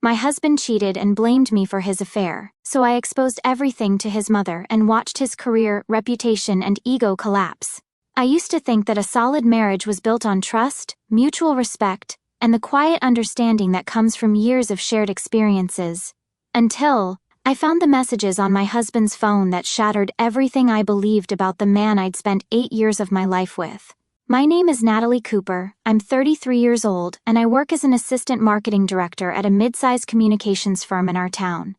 My husband cheated and blamed me for his affair, so I exposed everything to his mother and watched his career, reputation, and ego collapse. I used to think that a solid marriage was built on trust, mutual respect, and the quiet understanding that comes from years of shared experiences. Until I found the messages on my husband's phone that shattered everything I believed about the man I'd spent 8 years of my life with. My name is Natalie Cooper, I'm 33 years old, and I work as an assistant marketing director at a mid-sized communications firm in our town.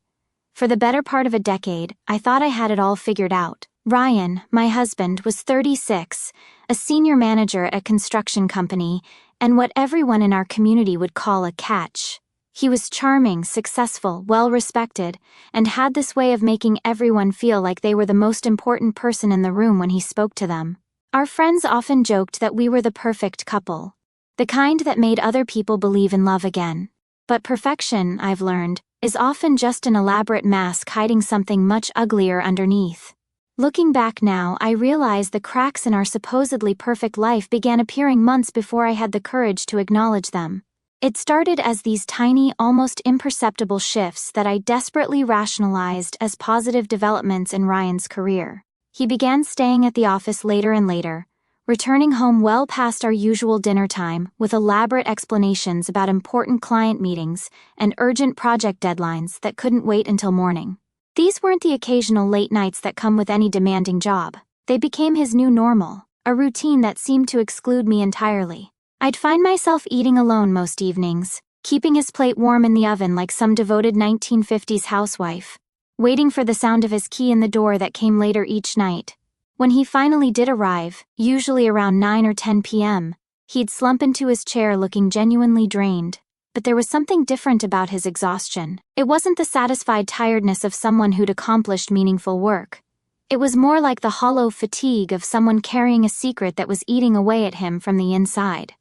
For the better part of a decade, I thought I had it all figured out. Ryan, my husband, was 36, a senior manager at a construction company, and what everyone in our community would call a catch. He was charming, successful, well-respected, and had this way of making everyone feel like they were the most important person in the room when he spoke to them. Our friends often joked that we were the perfect couple, the kind that made other people believe in love again. But perfection, I've learned, is often just an elaborate mask hiding something much uglier underneath. Looking back now, I realize the cracks in our supposedly perfect life began appearing months before I had the courage to acknowledge them. It started as these tiny, almost imperceptible shifts that I desperately rationalized as positive developments in Ryan's career. He began staying at the office later and later, returning home well past our usual dinner time with elaborate explanations about important client meetings and urgent project deadlines that couldn't wait until morning. These weren't the occasional late nights that come with any demanding job. They became his new normal, a routine that seemed to exclude me entirely. I'd find myself eating alone most evenings, keeping his plate warm in the oven like some devoted 1950s housewife, waiting for the sound of his key in the door that came later each night. When he finally did arrive, usually around 9 or 10 p.m., he'd slump into his chair looking genuinely drained. But there was something different about his exhaustion. It wasn't the satisfied tiredness of someone who'd accomplished meaningful work. It was more like the hollow fatigue of someone carrying a secret that was eating away at him from the inside.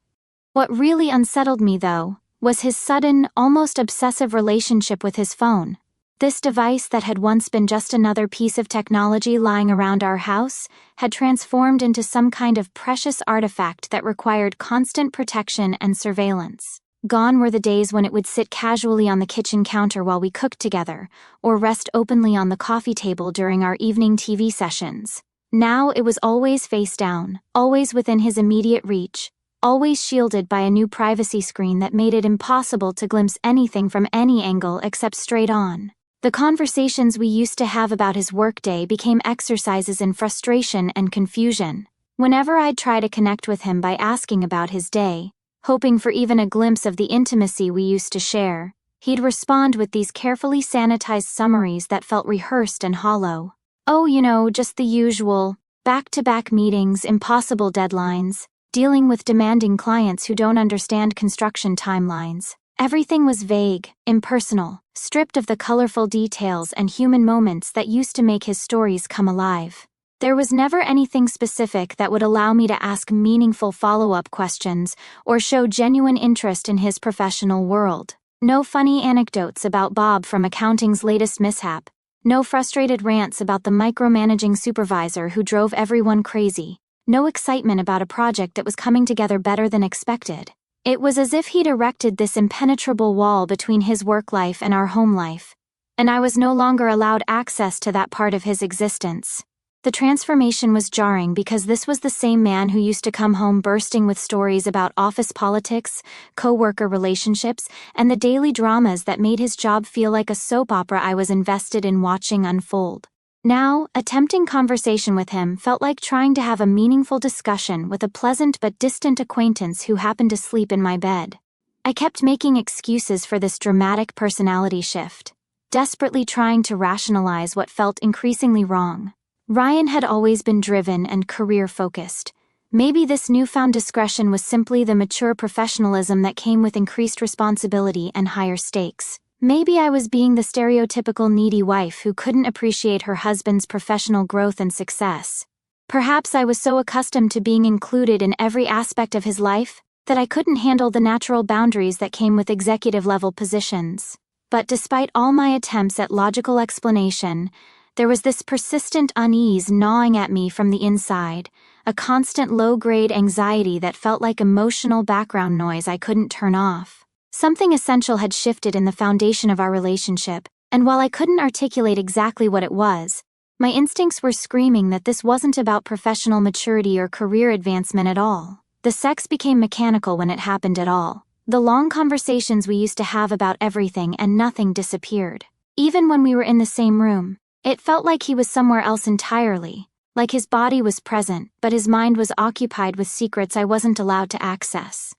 What really unsettled me, though, was his sudden, almost obsessive relationship with his phone. This device that had once been just another piece of technology lying around our house had transformed into some kind of precious artifact that required constant protection and surveillance. Gone were the days when it would sit casually on the kitchen counter while we cooked together, or rest openly on the coffee table during our evening TV sessions. Now it was always face down, always within his immediate reach, always shielded by a new privacy screen that made it impossible to glimpse anything from any angle except straight on. The conversations we used to have about his workday became exercises in frustration and confusion. Whenever I'd try to connect with him by asking about his day, hoping for even a glimpse of the intimacy we used to share, he'd respond with these carefully sanitized summaries that felt rehearsed and hollow. Oh, just the usual, back-to-back meetings, impossible deadlines, dealing with demanding clients who don't understand construction timelines. Everything was vague, impersonal, stripped of the colorful details and human moments that used to make his stories come alive. There was never anything specific that would allow me to ask meaningful follow-up questions or show genuine interest in his professional world. No funny anecdotes about Bob from accounting's latest mishap. No frustrated rants about the micromanaging supervisor who drove everyone crazy. No excitement about a project that was coming together better than expected. It was as if he'd erected this impenetrable wall between his work life and our home life, and I was no longer allowed access to that part of his existence. The transformation was jarring because this was the same man who used to come home bursting with stories about office politics, co-worker relationships, and the daily dramas that made his job feel like a soap opera I was invested in watching unfold. Now, attempting conversation with him felt like trying to have a meaningful discussion with a pleasant but distant acquaintance who happened to sleep in my bed. I kept making excuses for this dramatic personality shift, desperately trying to rationalize what felt increasingly wrong. Ryan had always been driven and career-focused. Maybe this newfound discretion was simply the mature professionalism that came with increased responsibility and higher stakes. Maybe I was being the stereotypical needy wife who couldn't appreciate her husband's professional growth and success. Perhaps I was so accustomed to being included in every aspect of his life that I couldn't handle the natural boundaries that came with executive-level positions. But despite all my attempts at logical explanation, there was this persistent unease gnawing at me from the inside, a constant low-grade anxiety that felt like emotional background noise I couldn't turn off. Something essential had shifted in the foundation of our relationship, and while I couldn't articulate exactly what it was, my instincts were screaming that this wasn't about professional maturity or career advancement at all. The sex became mechanical when it happened at all. The long conversations we used to have about everything and nothing disappeared. Even when we were in the same room, it felt like he was somewhere else entirely, like his body was present, but his mind was occupied with secrets I wasn't allowed to access.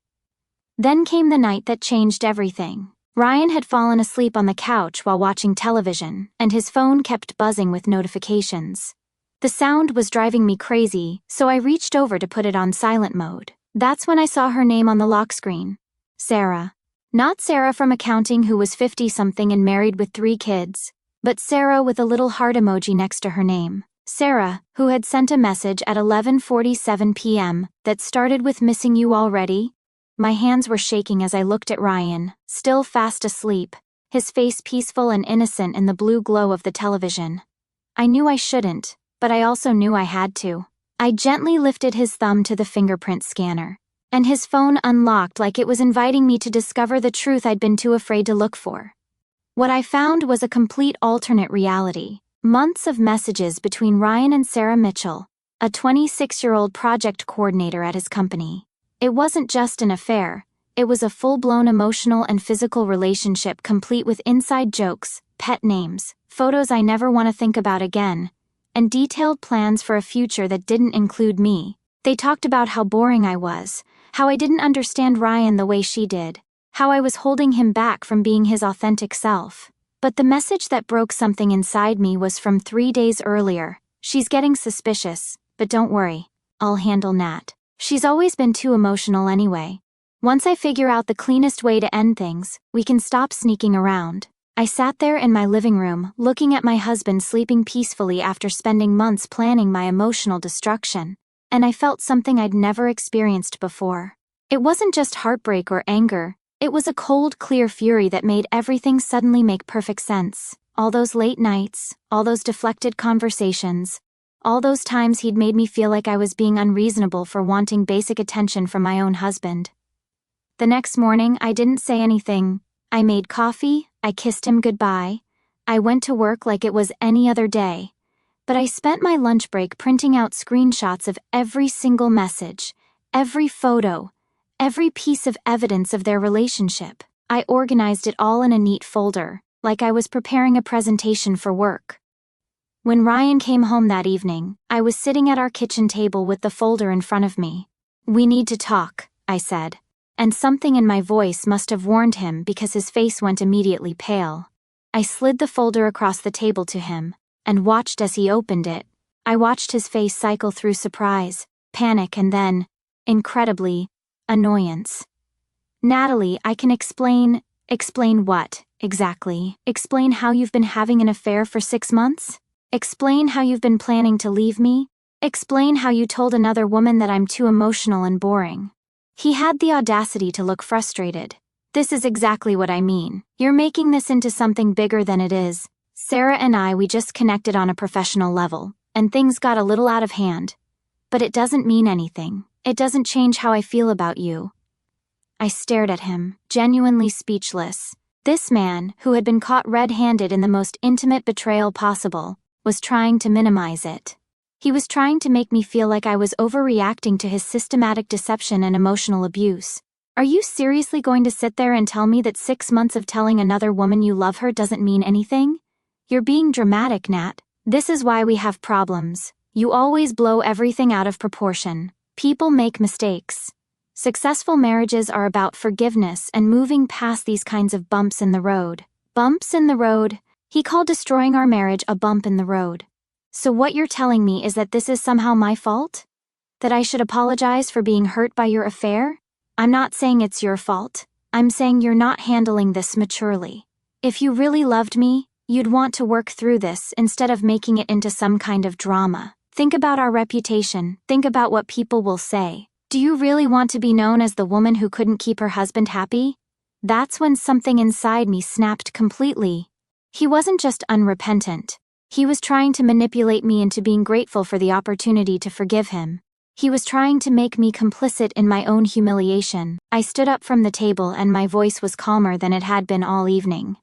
Then came the night that changed everything. Ryan had fallen asleep on the couch while watching television, and his phone kept buzzing with notifications. The sound was driving me crazy, so I reached over to put it on silent mode. That's when I saw her name on the lock screen. Sarah. Not Sarah from accounting who was 50-something and married with 3 kids, but Sarah with a little heart emoji next to her name. Sarah, who had sent a message at 11:47 p.m. that started with "missing you already." My hands were shaking as I looked at Ryan, still fast asleep, his face peaceful and innocent in the blue glow of the television. I knew I shouldn't, but I also knew I had to. I gently lifted his thumb to the fingerprint scanner, and his phone unlocked like it was inviting me to discover the truth I'd been too afraid to look for. What I found was a complete alternate reality. Months of messages between Ryan and Sarah Mitchell, a 26-year-old project coordinator at his company. It wasn't just an affair, it was a full-blown emotional and physical relationship complete with inside jokes, pet names, photos I never want to think about again, and detailed plans for a future that didn't include me. They talked about how boring I was, how I didn't understand Ryan the way she did, how I was holding him back from being his authentic self. But the message that broke something inside me was from 3 days earlier. "She's getting suspicious, but don't worry, I'll handle Nat. She's always been too emotional anyway. Once I figure out the cleanest way to end things, we can stop sneaking around." I sat there in my living room, looking at my husband sleeping peacefully after spending months planning my emotional destruction, and I felt something I'd never experienced before. It wasn't just heartbreak or anger, it was a cold, clear fury that made everything suddenly make perfect sense. All those late nights, all those deflected conversations, all those times he'd made me feel like I was being unreasonable for wanting basic attention from my own husband. The next morning, I didn't say anything. I made coffee, I kissed him goodbye, I went to work like it was any other day. But I spent my lunch break printing out screenshots of every single message, every photo, every piece of evidence of their relationship. I organized it all in a neat folder, like I was preparing a presentation for work. When Ryan came home that evening, I was sitting at our kitchen table with the folder in front of me. "We need to talk," I said, and something in my voice must have warned him because his face went immediately pale. I slid the folder across the table to him, and watched as he opened it. I watched his face cycle through surprise, panic, and then, incredibly, annoyance. "Natalie, I can explain." "Explain what, exactly? Explain how you've been having an affair for 6 months? Explain how you've been planning to leave me? Explain how you told another woman that I'm too emotional and boring?" He had the audacity to look frustrated. "This is exactly what I mean. You're making this into something bigger than it is. Sarah and we just connected on a professional level, and things got a little out of hand. But it doesn't mean anything. It doesn't change how I feel about you." I stared at him, genuinely speechless. This man, who had been caught red-handed in the most intimate betrayal possible, was trying to minimize it. He was trying to make me feel like I was overreacting to his systematic deception and emotional abuse. "Are you seriously going to sit there and tell me that 6 months of telling another woman you love her doesn't mean anything? You're being dramatic, Nat. This is why we have problems. You always blow everything out of proportion. People make mistakes. Successful marriages are about forgiveness and moving past these kinds of bumps in the road." Bumps in the road? He called destroying our marriage a bump in the road. So what you're telling me is that this is somehow my fault? That I should apologize for being hurt by your affair? I'm not saying it's your fault. I'm saying you're not handling this maturely. If you really loved me, you'd want to work through this instead of making it into some kind of drama. Think about our reputation. Think about what people will say. Do you really want to be known as the woman who couldn't keep her husband happy? That's when something inside me snapped completely. He wasn't just unrepentant. He was trying to manipulate me into being grateful for the opportunity to forgive him. He was trying to make me complicit in my own humiliation. I stood up from the table and my voice was calmer than it had been all evening.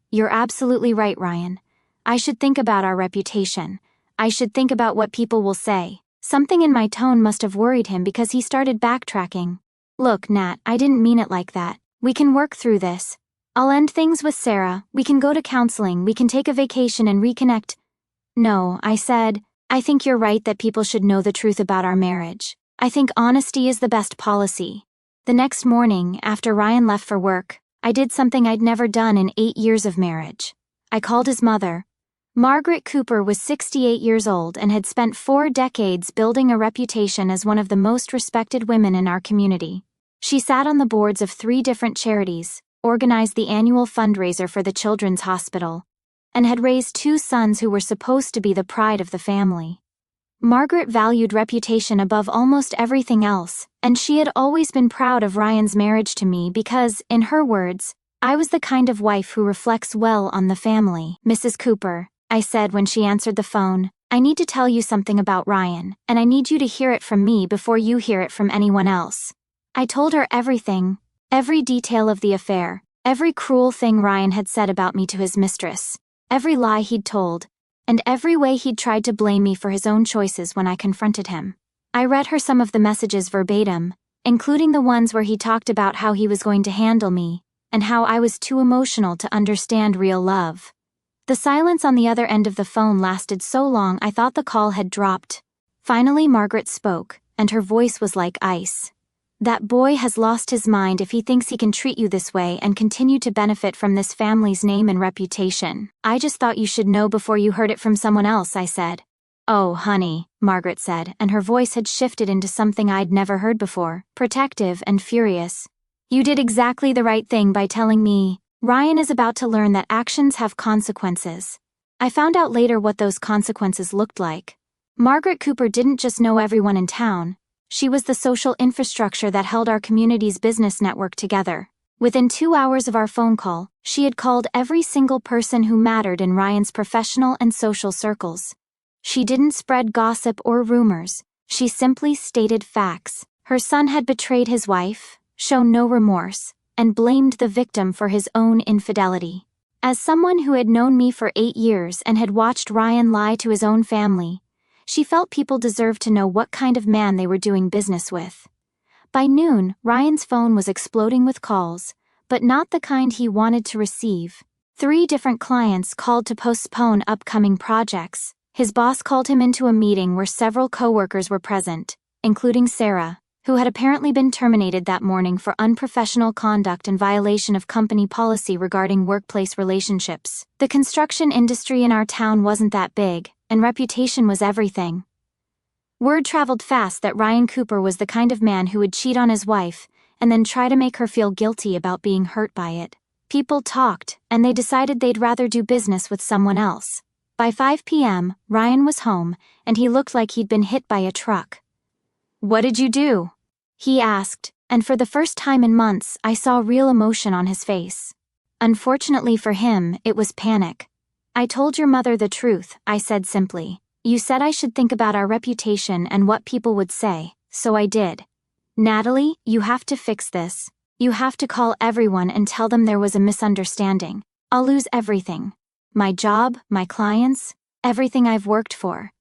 You're absolutely right, Ryan. I should think about our reputation. I should think about what people will say. Something in my tone must have worried him because he started backtracking. Look, Nat, I didn't mean it like that. We can work through this. I'll end things with Sarah, we can go to counseling, we can take a vacation and reconnect. No, I said, I think you're right that people should know the truth about our marriage. I think honesty is the best policy. The next morning, after Ryan left for work, I did something I'd never done in 8 years of marriage. I called his mother. Margaret Cooper was 68 years old and had spent 4 decades building a reputation as one of the most respected women in our community. She sat on the boards of 3 different charities, organized the annual fundraiser for the Children's Hospital, and had raised 2 sons who were supposed to be the pride of the family. Margaret valued reputation above almost everything else, and she had always been proud of Ryan's marriage to me because, in her words, I was the kind of wife who reflects well on the family. Mrs. Cooper, I said when she answered the phone, I need to tell you something about Ryan, and I need you to hear it from me before you hear it from anyone else. I told her everything. Every detail of the affair, every cruel thing Ryan had said about me to his mistress, every lie he'd told, and every way he'd tried to blame me for his own choices when I confronted him. I read her some of the messages verbatim, including the ones where he talked about how he was going to handle me, and how I was too emotional to understand real love. The silence on the other end of the phone lasted so long I thought the call had dropped. Finally Margaret spoke, and her voice was like ice. That boy has lost his mind if he thinks he can treat you this way and continue to benefit from this family's name and reputation. I just thought you should know before you heard it from someone else, I said. Oh, honey, Margaret said, and her voice had shifted into something I'd never heard before, protective and furious. You did exactly the right thing by telling me. Ryan is about to learn that actions have consequences. I found out later what those consequences looked like. Margaret Cooper didn't just know everyone in town. She was the social infrastructure that held our community's business network together. Within 2 hours of our phone call, she had called every single person who mattered in Ryan's professional and social circles. She didn't spread gossip or rumors. She simply stated facts. Her son had betrayed his wife, shown no remorse, and blamed the victim for his own infidelity. As someone who had known me for 8 years and had watched Ryan lie to his own family, she felt people deserved to know what kind of man they were doing business with. By noon, Ryan's phone was exploding with calls, but not the kind he wanted to receive. 3 different clients called to postpone upcoming projects. His boss called him into a meeting where several coworkers were present, including Sarah, who had apparently been terminated that morning for unprofessional conduct and violation of company policy regarding workplace relationships. The construction industry in our town wasn't that big, and reputation was everything. Word traveled fast that Ryan Cooper was the kind of man who would cheat on his wife and then try to make her feel guilty about being hurt by it. People talked, and they decided they'd rather do business with someone else. By 5 p.m., Ryan was home, and he looked like he'd been hit by a truck. "What did you do?" he asked, and for the first time in months, I saw real emotion on his face. Unfortunately for him, it was panic. "I told your mother the truth," I said simply. "You said I should think about our reputation and what people would say, so I did. Natalie, you have to fix this. You have to call everyone and tell them there was a misunderstanding. I'll lose everything. My job, my clients, everything I've worked for."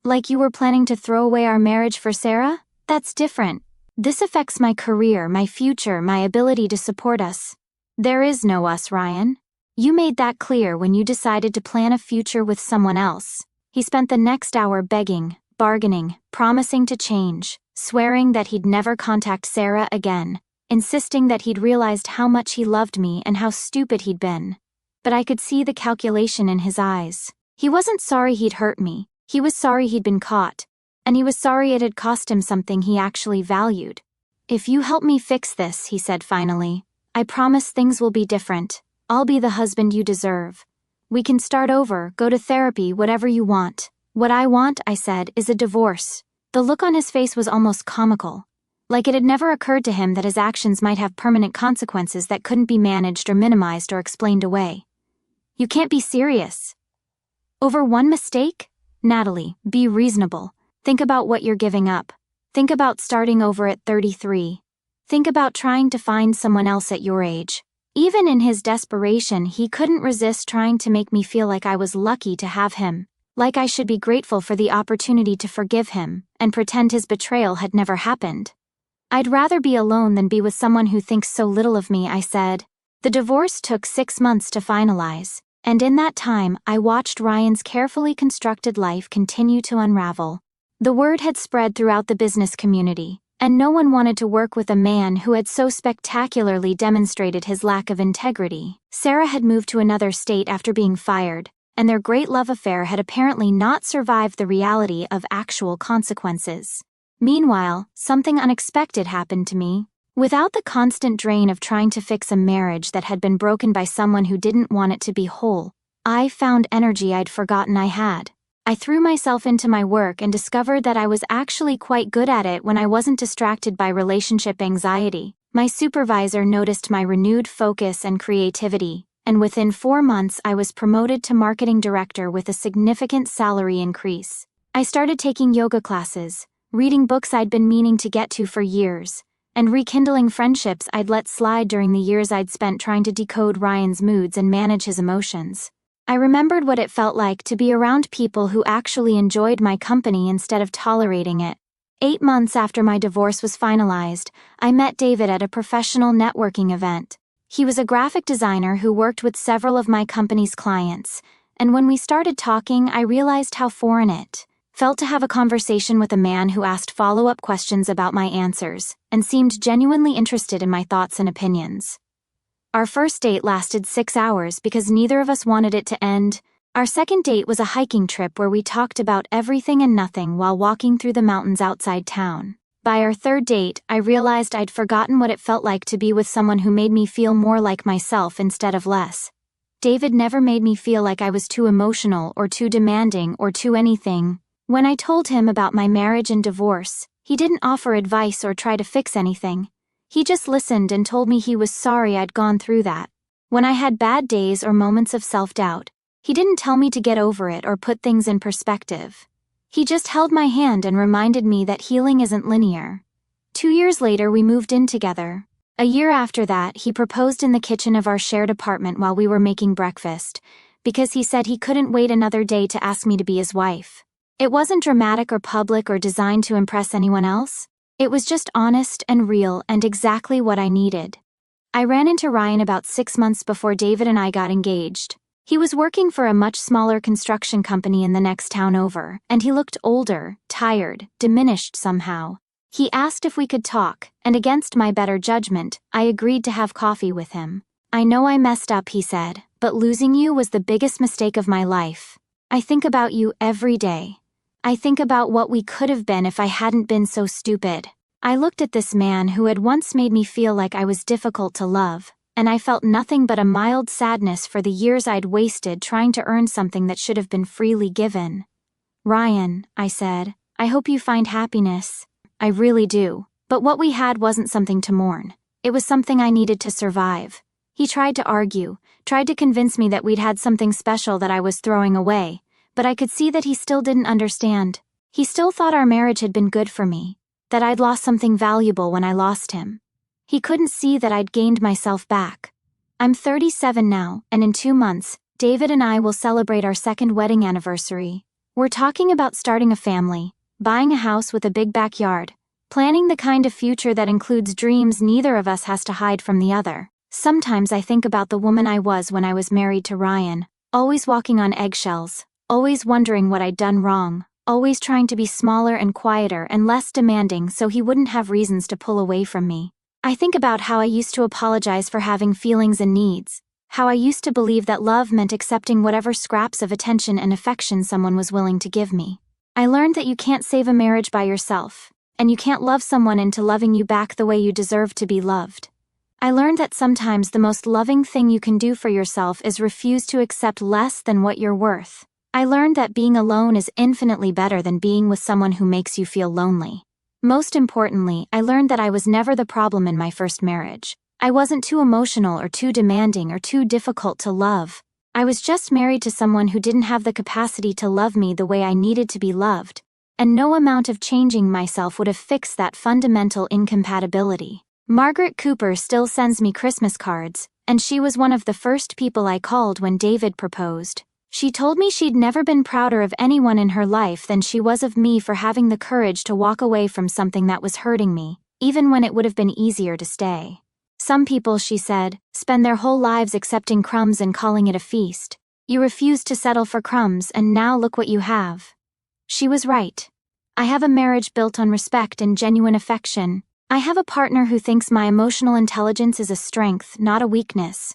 "Like you were planning to throw away our marriage for Sarah? That's different. This affects my career, my future, my ability to support us." "There is no us, Ryan. You made that clear when you decided to plan a future with someone else." He spent the next hour begging, bargaining, promising to change, swearing that he'd never contact Sarah again, insisting that he'd realized how much he loved me and how stupid he'd been. But I could see the calculation in his eyes. He wasn't sorry he'd hurt me, he was sorry he'd been caught, and he was sorry it had cost him something he actually valued. "If you help me fix this," he said finally, "I promise things will be different. I'll be the husband you deserve. We can start over, go to therapy, whatever you want." "What I want," I said, "is a divorce." The look on his face was almost comical. Like it had never occurred to him that his actions might have permanent consequences that couldn't be managed or minimized or explained away. "You can't be serious. Over one mistake? Natalie, be reasonable. Think about what you're giving up. Think about starting over at 33. Think about trying to find someone else at your age. Even in his desperation, he couldn't resist trying to make me feel like I was lucky to have him, like I should be grateful for the opportunity to forgive him, and pretend his betrayal had never happened. I'd rather be alone than be with someone who thinks so little of me, I said. The divorce took 6 months to finalize, and in that time, I watched Ryan's carefully constructed life continue to unravel. The word had spread throughout the business community, and no one wanted to work with a man who had so spectacularly demonstrated his lack of integrity. Sarah had moved to another state after being fired, and their great love affair had apparently not survived the reality of actual consequences. Meanwhile, something unexpected happened to me. Without the constant drain of trying to fix a marriage that had been broken by someone who didn't want it to be whole, I found energy I'd forgotten I had. I threw myself into my work and discovered that I was actually quite good at it when I wasn't distracted by relationship anxiety. My supervisor noticed my renewed focus and creativity, and within 4 months I was promoted to marketing director with a significant salary increase. I started taking yoga classes, reading books I'd been meaning to get to for years, and rekindling friendships I'd let slide during the years I'd spent trying to decode Ryan's moods and manage his emotions. I remembered what it felt like to be around people who actually enjoyed my company instead of tolerating it. 8 months after my divorce was finalized, I met David at a professional networking event. He was a graphic designer who worked with several of my company's clients, and when we started talking, I realized how foreign it felt to have a conversation with a man who asked follow-up questions about my answers and seemed genuinely interested in my thoughts and opinions. Our first date lasted 6 hours because neither of us wanted it to end. Our second date was a hiking trip where we talked about everything and nothing while walking through the mountains outside town. By our third date, I realized I'd forgotten what it felt like to be with someone who made me feel more like myself instead of less. David never made me feel like I was too emotional or too demanding or too anything. When I told him about my marriage and divorce, he didn't offer advice or try to fix anything. He just listened and told me he was sorry I'd gone through that. When I had bad days or moments of self-doubt, he didn't tell me to get over it or put things in perspective. He just held my hand and reminded me that healing isn't linear. 2 years later, we moved in together. A year after that, he proposed in the kitchen of our shared apartment while we were making breakfast, because he said he couldn't wait another day to ask me to be his wife. It wasn't dramatic or public or designed to impress anyone else. It was just honest and real and exactly what I needed. I ran into Ryan about 6 months before David and I got engaged. He was working for a much smaller construction company in the next town over, and he looked older, tired, diminished somehow. He asked if we could talk, and against my better judgment, I agreed to have coffee with him. I know I messed up, he said, but losing you was the biggest mistake of my life. I think about you every day. I think about what we could have been if I hadn't been so stupid. I looked at this man who had once made me feel like I was difficult to love, and I felt nothing but a mild sadness for the years I'd wasted trying to earn something that should have been freely given. Ryan, I said, I hope you find happiness. I really do. But what we had wasn't something to mourn. It was something I needed to survive. He tried to argue, tried to convince me that we'd had something special that I was throwing away, but I could see that he still didn't understand. He still thought our marriage had been good for me, that I'd lost something valuable when I lost him. He couldn't see that I'd gained myself back. I'm 37 now, and in 2 months, David and I will celebrate our 2nd wedding anniversary. We're talking about starting a family, buying a house with a big backyard, planning the kind of future that includes dreams neither of us has to hide from the other. Sometimes I think about the woman I was when I was married to Ryan, always walking on eggshells, always wondering what I'd done wrong, always trying to be smaller and quieter and less demanding so he wouldn't have reasons to pull away from me. I think about how I used to apologize for having feelings and needs, how I used to believe that love meant accepting whatever scraps of attention and affection someone was willing to give me. I learned that you can't save a marriage by yourself, and you can't love someone into loving you back the way you deserve to be loved. I learned that sometimes the most loving thing you can do for yourself is refuse to accept less than what you're worth. I learned that being alone is infinitely better than being with someone who makes you feel lonely. Most importantly, I learned that I was never the problem in my first marriage. I wasn't too emotional or too demanding or too difficult to love. I was just married to someone who didn't have the capacity to love me the way I needed to be loved. and no amount of changing myself would have fixed that fundamental incompatibility. Margaret Cooper still sends me Christmas cards, and she was one of the first people I called when David proposed. She told me she'd never been prouder of anyone in her life than she was of me for having the courage to walk away from something that was hurting me, even when it would have been easier to stay. Some people, she said, spend their whole lives accepting crumbs and calling it a feast. You refused to settle for crumbs, and now look what you have. She was right. I have a marriage built on respect and genuine affection. I have a partner who thinks my emotional intelligence is a strength, not a weakness.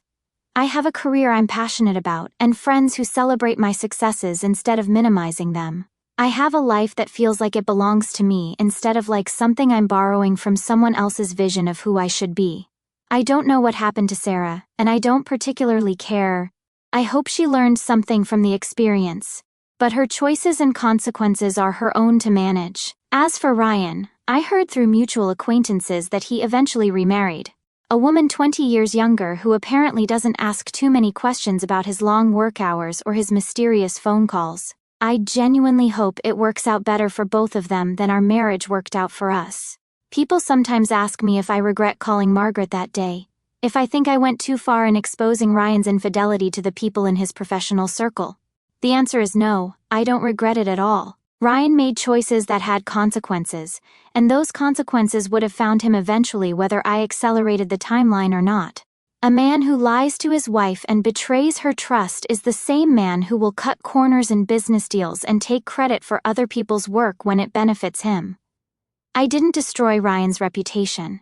I have a career I'm passionate about, and friends who celebrate my successes instead of minimizing them. I have a life that feels like it belongs to me instead of like something I'm borrowing from someone else's vision of who I should be. I don't know what happened to Sarah, and I don't particularly care. I hope she learned something from the experience. But her choices and consequences are her own to manage. As for Ryan, I heard through mutual acquaintances that he eventually remarried. A woman 20 years younger who apparently doesn't ask too many questions about his long work hours or his mysterious phone calls. I genuinely hope it works out better for both of them than our marriage worked out for us. People sometimes ask me if I regret calling Margaret that day, if I think I went too far in exposing Ryan's infidelity to the people in his professional circle. The answer is no, I don't regret it at all. Ryan made choices that had consequences, and those consequences would have found him eventually whether I accelerated the timeline or not. A man who lies to his wife and betrays her trust is the same man who will cut corners in business deals and take credit for other people's work when it benefits him. I didn't destroy Ryan's reputation.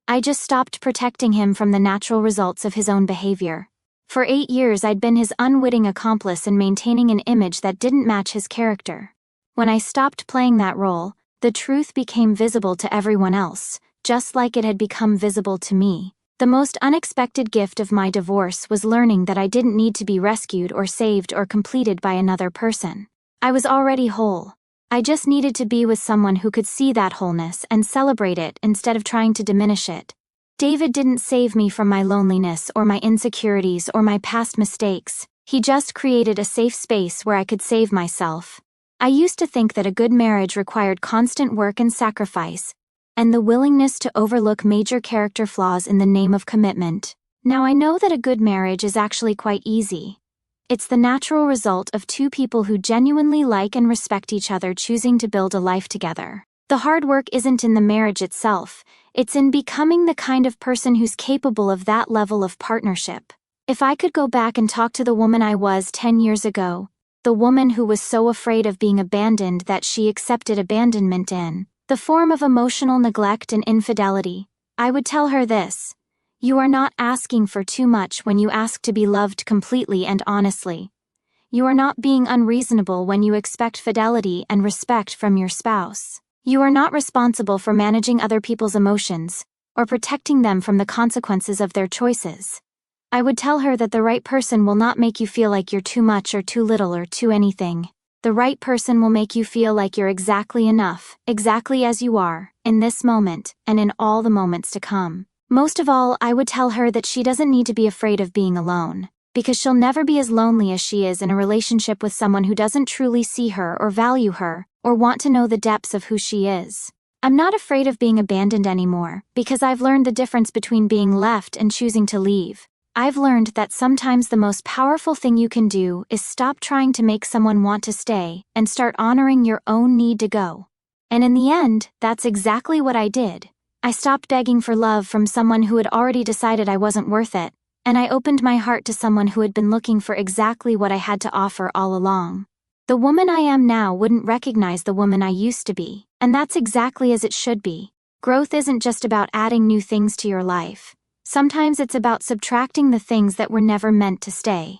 I just stopped protecting him from the natural results of his own behavior. For 8 years I'd been his unwitting accomplice in maintaining an image that didn't match his character. When I stopped playing that role, the truth became visible to everyone else, just like it had become visible to me. The most unexpected gift of my divorce was learning that I didn't need to be rescued or saved or completed by another person. I was already whole. I just needed to be with someone who could see that wholeness and celebrate it instead of trying to diminish it. David didn't save me from my loneliness or my insecurities or my past mistakes. He just created a safe space where I could save myself. I used to think that a good marriage required constant work and sacrifice, and the willingness to overlook major character flaws in the name of commitment. Now I know that a good marriage is actually quite easy. It's the natural result of two people who genuinely like and respect each other choosing to build a life together. The hard work isn't in the marriage itself, it's in becoming the kind of person who's capable of that level of partnership. If I could go back and talk to the woman I was 10 years ago, the woman who was so afraid of being abandoned that she accepted abandonment in the form of emotional neglect and infidelity, I would tell her this: you are not asking for too much when you ask to be loved completely and honestly. You are not being unreasonable when you expect fidelity and respect from your spouse. You are not responsible for managing other people's emotions or protecting them from the consequences of their choices. I would tell her that the right person will not make you feel like you're too much or too little or too anything. The right person will make you feel like you're exactly enough, exactly as you are, in this moment, and in all the moments to come. Most of all, I would tell her that she doesn't need to be afraid of being alone, because she'll never be as lonely as she is in a relationship with someone who doesn't truly see her or value her, or want to know the depths of who she is. I'm not afraid of being abandoned anymore, because I've learned the difference between being left and choosing to leave. I've learned that sometimes the most powerful thing you can do is stop trying to make someone want to stay and start honoring your own need to go. And in the end, that's exactly what I did. I stopped begging for love from someone who had already decided I wasn't worth it, and I opened my heart to someone who had been looking for exactly what I had to offer all along. The woman I am now wouldn't recognize the woman I used to be, and that's exactly as it should be. Growth isn't just about adding new things to your life. Sometimes it's about subtracting the things that were never meant to stay.